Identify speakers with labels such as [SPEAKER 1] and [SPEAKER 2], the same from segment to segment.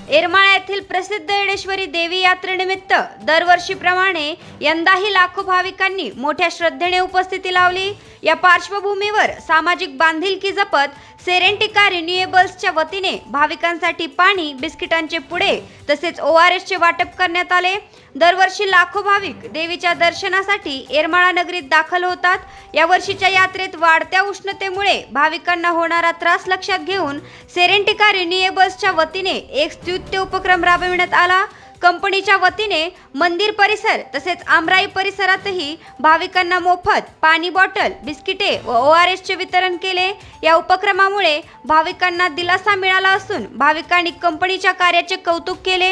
[SPEAKER 1] येरमाळा येथील प्रसिद्ध येडेश्वरी देवी यात्रेनिमित्त दरवर्षीप्रमाणे यंदाही लाखो भाविकांनी मोठ्या श्रद्धेने उपस्थिती लावली। या पार्श्वभूमीवर सामाजिक बांधिलकी जपत सेरेंटिका रिन्युएबल्सच्या वतीने भाविकांसाठी पाणी, बिस्किटांचे पुडे तसेच ORS चे वाटप करण्यात आले। दरवर्षी लाखो भाविक देवीच्या दर्शनासाठी येरमाळा नगरीत दाखल होतात। या वर्षीच्या यात्रेत वाढत्या उष्णतेमुळे भाविकांना होणारा त्रास लक्षात घेऊन सेरेंटिका रिन्युएबल्सच्या वतीने एक स्तुत्य उपक्रम राबविण्यात आला। कंपनीच्या वतीने मंदिर परिसर तसेच आमराई परिसरातही भाविकांना मोफत पाणी बॉटल, बिस्किटे व ORS चे वितरण केले। या उपक्रमामुळे भाविकांना दिलासा मिळाला असून भाविकांनी कंपनीच्या कार्याचे कौतुक केले।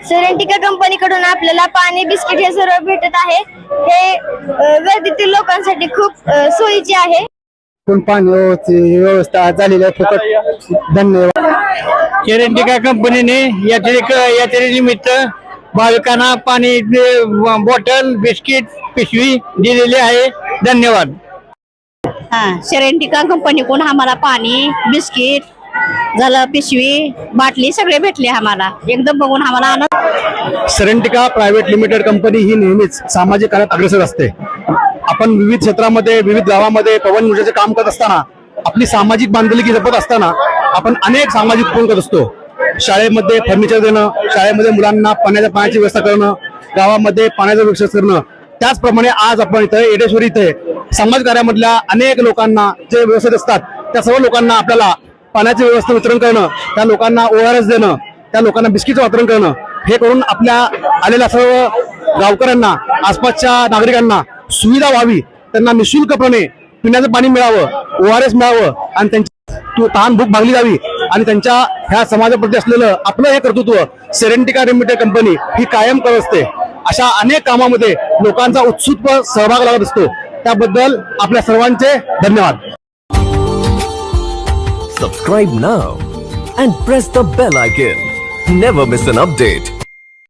[SPEAKER 2] सेरेंटिका कंपनीकडून आपल्याला पाणी, बिस्किट हे सर्व भेटत आहे। हे गर्दीतील लोकांसाठी खूप सोयीचे आहे।
[SPEAKER 3] पाणी व्यवस्था झालेली आहे, फुकट। धन्यवाद।
[SPEAKER 4] सेरेंटिका कंपनीने यात्रेनिमित्त भाविकांना पाणी, बॉटल, बिस्किट, पिशवी दिलेली आहे। धन्यवाद।
[SPEAKER 5] सेरेंटिका कंपनीकडून आम्हाला पाणी, बिस्किट झालं, पिशवी, बाटली सगळे भेटले आम्हाला। एकदम बघून आम्हाला आनंद।
[SPEAKER 3] सेरेंटिका प्रायव्हेट लिमिटेड कंपनी ही नेहमीच सामाजिक कार्यात अग्रेसर असते। आपण विविध क्षेत्रामध्ये, विविध गावामध्ये पवन ऊर्जेचे काम करत असताना, आपली सामाजिक बांधिलकी जपत असताना आपण अनेक सामाजिक उपक्रम करत असतो। शाळेमध्ये फर्निचर देणं, शाळेमध्ये मुलांना पाण्याची व्यवस्था करणं, गावामध्ये पाण्याची व्यवस्था करणं। त्याचप्रमाणे आज आपण इथे येडेश्वरी इथे समाज कार्यामधल्या अनेक लोकांना जे व्यवस्थित असतात त्या सर्व लोकांना आपल्याला पाण्याची व्यवस्था वितरण करणं, त्या लोकांना ORS देणं, त्या लोकांना बिस्किटचं वितरण करणं, हे करून आपल्या आलेल्या सर्व गावकऱ्यांना, आसपासच्या नागरिकांना सुविधा व्हावी, त्यांना निःशुल्कपणे पिण्याचं पाणी मिळावं, ORS मिळावं आणि त्यांची तहान भूक भागली जावी आणि त्यांच्या ह्या समाजाप्रती असलेलं आपलं हे कर्तृत्व सेरेंटिका लिमिटेड कंपनी ही कायम करत असते। अशा अनेक कामामध्ये लोकांचा उत्सुक सहभाग लागत असतो। त्याबद्दल आपल्या सर्वांचे धन्यवाद।
[SPEAKER 6] Subscribe now and press the bell icon. Never miss an update.